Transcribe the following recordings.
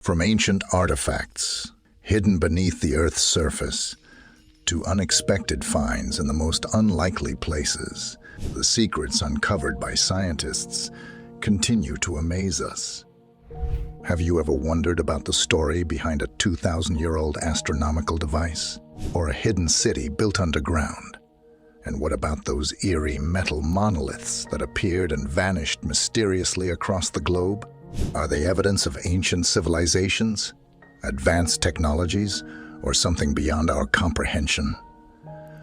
From ancient artifacts hidden beneath the Earth's surface to unexpected finds in the most unlikely places, the secrets uncovered by scientists continue to amaze us. Have you ever wondered about the story behind a 2,000-year-old astronomical device or a hidden city built underground? And what about those eerie metal monoliths that appeared and vanished mysteriously across the globe? Are they evidence of ancient civilizations, advanced technologies, or something beyond our comprehension?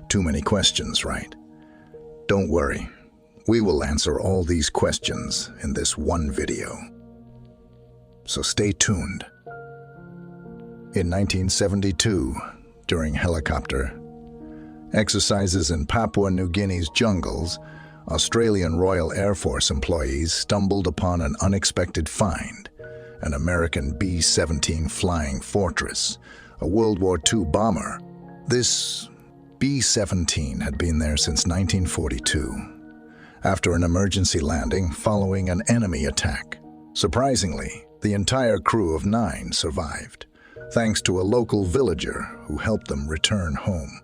Too many questions, right? Don't worry, we will answer all these questions in this one video. So stay tuned. In 1972, during helicopter exercises in Papua New Guinea's jungles, Australian Royal Air Force employees stumbled upon an unexpected find, an American B-17 Flying Fortress, a World War II bomber. This B-17 had been there since 1942, after an emergency landing following an enemy attack. Surprisingly, the entire crew of 9 survived, thanks to a local villager who helped them return home.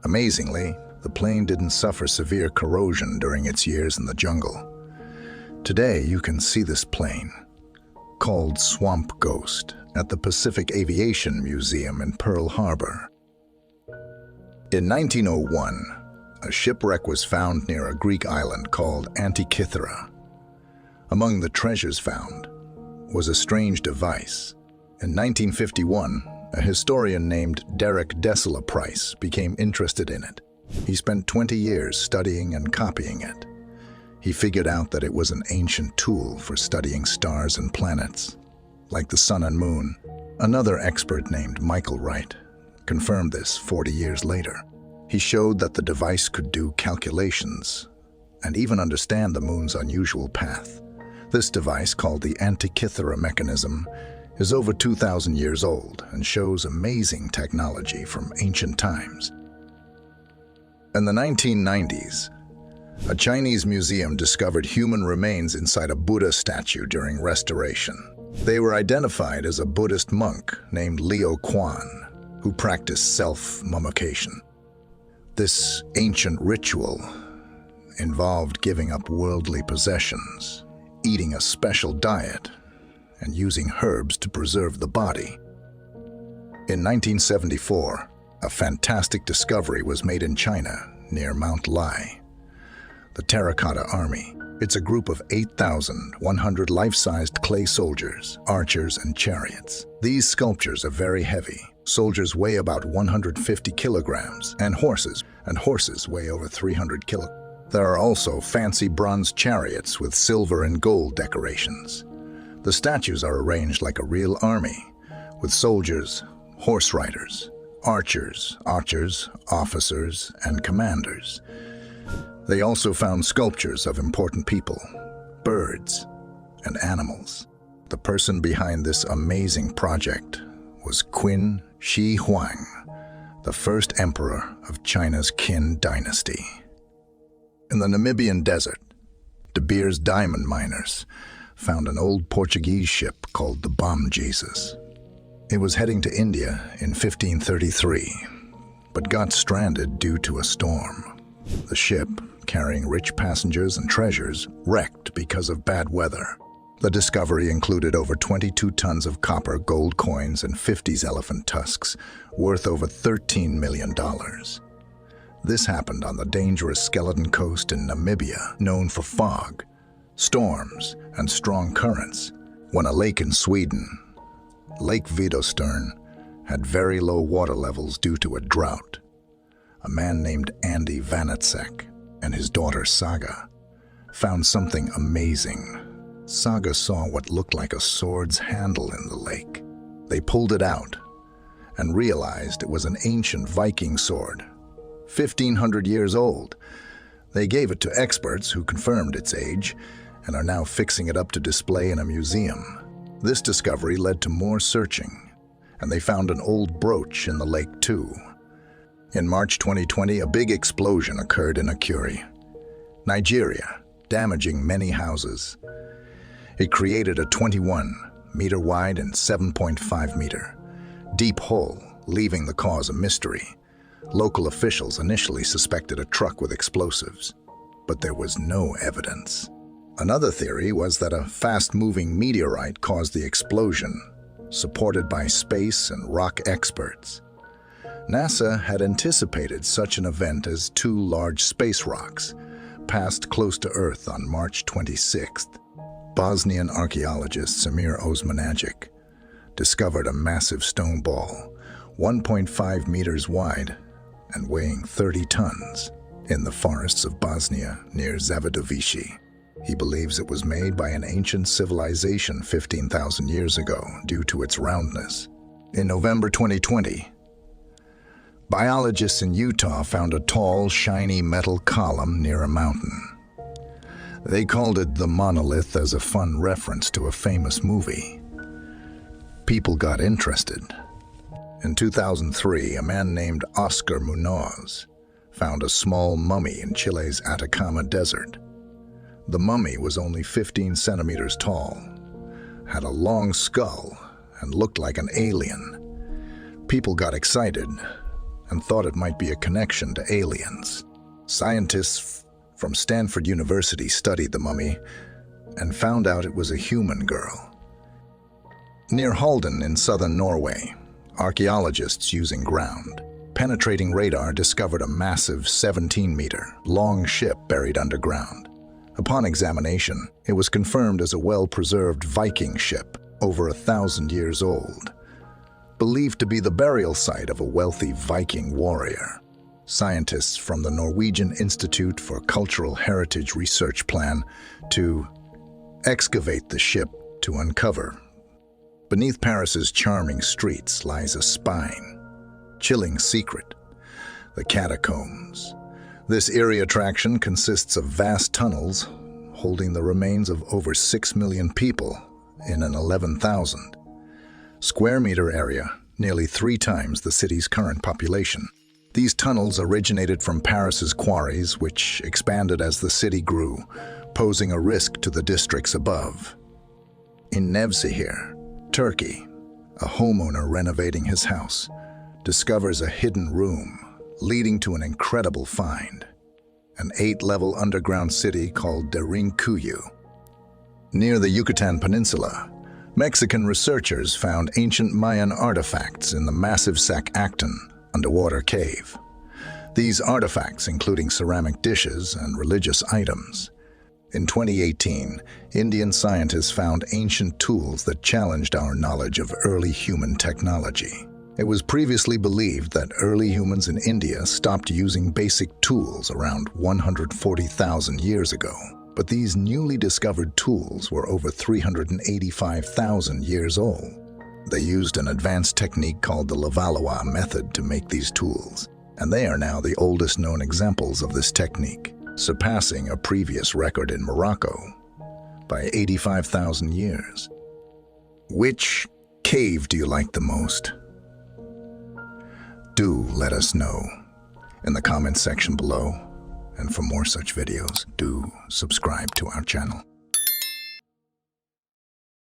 Amazingly, the plane didn't suffer severe corrosion during its years in the jungle. Today, you can see this plane, called Swamp Ghost, at the Pacific Aviation Museum in Pearl Harbor. In 1901, a shipwreck was found near a Greek island called Antikythera. Among the treasures found was a strange device. In 1951, a historian named Derek Dessela Price became interested in it. He spent 20 years studying and copying it. He figured out that it was an ancient tool for studying stars and planets, like the sun and moon. Another expert named Michael Wright confirmed this 40 years later. He showed that the device could do calculations and even understand the moon's unusual path. This device, called the Antikythera mechanism, is over 2,000 years old and shows amazing technology from ancient times. In the 1990s, a Chinese museum discovered human remains inside a Buddha statue during restoration. They were identified as a Buddhist monk named Liu Quan, who practiced self-mummification. This ancient ritual involved giving up worldly possessions, eating a special diet, and using herbs to preserve the body. In 1974, a fantastic discovery was made in China near Mount Lai. The Terracotta Army. It's a group of 8,100 life-sized clay soldiers, archers, and chariots. These sculptures are very heavy. Soldiers weigh about 150 kilograms, and horses weigh over 300 kilograms. There are also fancy bronze chariots with silver and gold decorations. The statues are arranged like a real army, with soldiers, horse riders, archers, officers, and commanders. They also found sculptures of important people, birds, and animals. The person behind this amazing project was Qin Shi Huang, the first emperor of China's Qin dynasty. In the Namibian desert, De Beers diamond miners found an old Portuguese ship called the Bom Jesus. It was heading to India in 1533, but got stranded due to a storm. The ship, carrying rich passengers and treasures, wrecked because of bad weather. The discovery included over 22 tons of copper, gold coins, and 50 elephant tusks, worth over $13 million. This happened on the dangerous Skeleton Coast in Namibia, known for fog, storms, and strong currents, when a lake in Sweden, Lake Vidostern, had very low water levels due to a drought. A man named Andy Vanetsek and his daughter Saga found something amazing. Saga saw what looked like a sword's handle in the lake. They pulled it out and realized it was an ancient Viking sword, 1,500 years old. They gave it to experts who confirmed its age and are now fixing it up to display in a museum. This discovery led to more searching, and they found an old brooch in the lake too. In March 2020, a big explosion occurred in Akure, Nigeria, damaging many houses. It created a 21 meter wide and 7.5 meter. Deep hole, leaving the cause a mystery. Local officials initially suspected a truck with explosives, but there was no evidence. Another theory was that a fast-moving meteorite caused the explosion, supported by space and rock experts. NASA had anticipated such an event as two large space rocks passed close to Earth on March 26th. Bosnian archaeologist Samir Osmanagic discovered a massive stone ball, 1.5 meters wide and weighing 30 tons, in the forests of Bosnia near Zavidovici. He believes it was made by an ancient civilization 15,000 years ago due to its roundness. In November 2020, biologists in Utah found a tall, shiny metal column near a mountain. They called it the monolith as a fun reference to a famous movie. People got interested. In 2003, a man named Oscar Munoz found a small mummy in Chile's Atacama Desert. The mummy was only 15 centimeters tall, had a long skull, and looked like an alien. People got excited and thought it might be a connection to aliens. Scientists from Stanford University studied the mummy and found out it was a human girl. Near Halden in southern Norway, archaeologists using ground-penetrating radar discovered a massive 17-meter long ship buried underground. Upon examination, it was confirmed as a well-preserved Viking ship over 1,000 years old, believed to be the burial site of a wealthy Viking warrior. Scientists from the Norwegian Institute for Cultural Heritage Research plan to excavate the ship to uncover. Beneath Paris's charming streets lies a spine, chilling secret, the catacombs. This eerie attraction consists of vast tunnels holding the remains of over 6 million people in an 11,000 square meter area, nearly 3 times the city's current population. These tunnels originated from Paris's quarries, which expanded as the city grew, posing a risk to the districts above. In Nevşehir, Turkey, a homeowner renovating his house discovers a hidden room leading to an incredible find, an 8-level underground city called Derinkuyu. Near the Yucatan Peninsula, Mexican researchers found ancient Mayan artifacts in the massive Sac-Acton underwater cave. These artifacts, including ceramic dishes and religious items. In 2018, Indian scientists found ancient tools that challenged our knowledge of early human technology. It was previously believed that early humans in India stopped using basic tools around 140,000 years ago. But these newly discovered tools were over 385,000 years old. They used an advanced technique called the Levallois method to make these tools, and they are now the oldest known examples of this technique, surpassing a previous record in Morocco by 85,000 years. Which cave do you like the most? Do let us know in the comments section below. And for more such videos, do subscribe to our channel.